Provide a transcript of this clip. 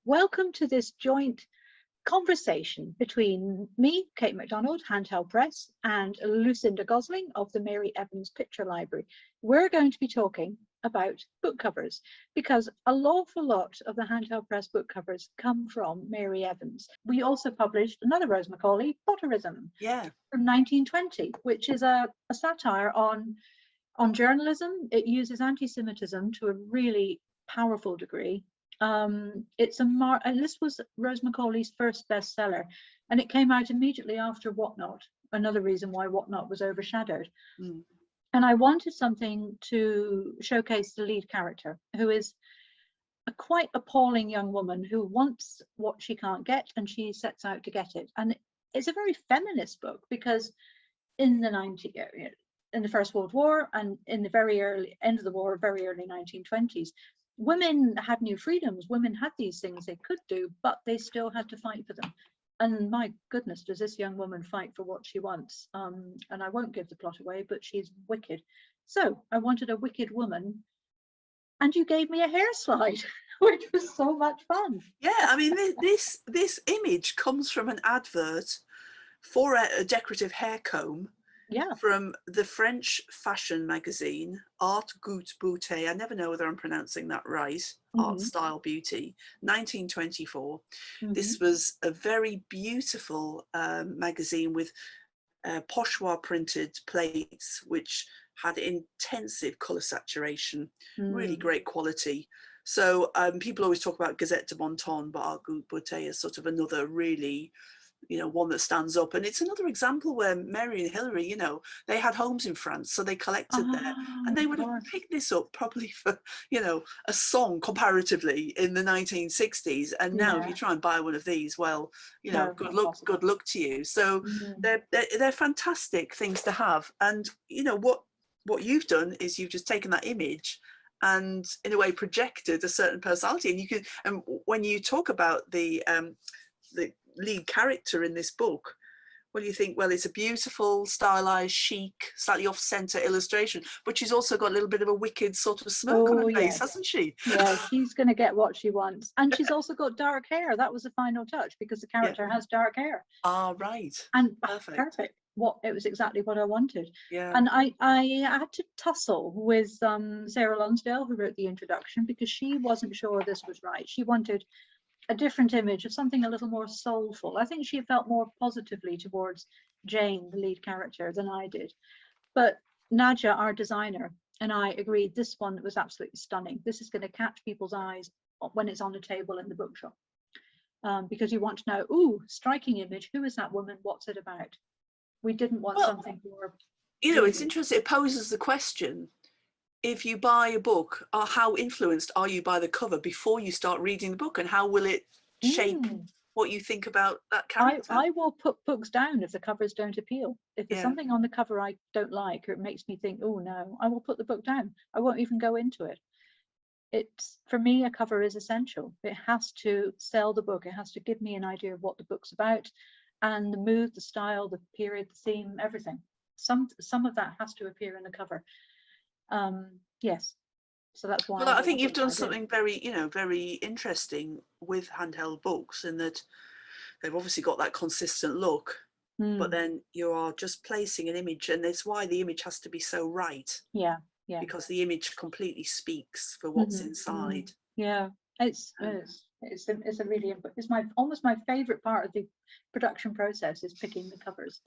Welcome to this joint conversation between me, Kate MacDonald, Handheld Press, and Lucinda Gosling of the Mary Evans Picture Library. We're going to be talking about book covers because an awful lot of the Handheld Press book covers come from Mary Evans. We also published another Rose Macaulay, Potterism, from 1920, which is a satire on journalism. It uses anti-Semitism to a really powerful degree. And this was Rose Macaulay's first bestseller, and it came out immediately after Whatnot. Another reason why Whatnot was overshadowed. And I wanted something to showcase the lead character, who is a quite appalling young woman who wants what she can't get, and she sets out to get it. And it's a very feminist book because in the First World War and in the very early end of the war, very early 1920s, women had new freedoms. Women had these things they could do, but they still had to fight for them. And my goodness, does this young woman fight for what she wants? And I won't give the plot away, but she's wicked. So I wanted a wicked woman, and you gave me a hair slide, which was so much fun. Yeah, I mean, this image comes from an advert for a decorative hair comb. Yeah. From the French fashion magazine Art Goût Beauté. I never know whether I'm pronouncing that right. Art Style Beauty, 1924. This was a very beautiful magazine with pochoir printed plates, which had intensive colour saturation, really great quality. So people always talk about Gazette de Bon Ton, but Art Goût Beauté is sort of another really, one that stands up. And it's another example where Mary and Hilary, they had homes in France, so they collected there, and they would have picked this up probably for, a song comparatively in the 1960s. And now if you try and buy one of these, well, good luck to you. So they're fantastic things to have. And what you've done is you've just taken that image and in a way projected a certain personality. And when you talk about the lead character in this book, what do you think? Well, it's a beautiful, stylized, chic, slightly off-center illustration, but she's also got a little bit of a wicked sort of smirk on her face, hasn't she? Yeah, she's going to get what she wants. And she's also got dark hair. That was the final touch, because the character has dark hair. Right. And perfect. It was exactly what I wanted. Yeah. And I had to tussle with Sarah Lonsdale, who wrote the introduction, because she wasn't sure this was right. She wanted a different image of something a little more soulful. I think she felt more positively towards Jane, the lead character, than I did. But Nadja, our designer, and I agreed this one was absolutely stunning. This is going to catch people's eyes when it's on the table in the bookshop, because you want to know, ooh, striking image, who is that woman, what's it about? We didn't want something more... It's interesting. It poses the question, if you buy a book, how influenced are you by the cover before you start reading the book, and how will it shape what you think about that character? I will put books down if the covers don't appeal. If there's something on the cover I don't like, or it makes me think, oh no, I will put the book down. I won't even go into it. For me, a cover is essential. It has to sell the book. It has to give me an idea of what the book's about, and the mood, the style, the period, the theme, everything. Some of that has to appear in the cover. Yes, so that's why. Well, I think you've done something very, very interesting with Handheld books, in that they've obviously got that consistent look, but then you are just placing an image, and that's why the image has to be so right. Yeah. Because the image completely speaks for what's inside. Yeah, it's almost my favorite part of the production process is picking the covers.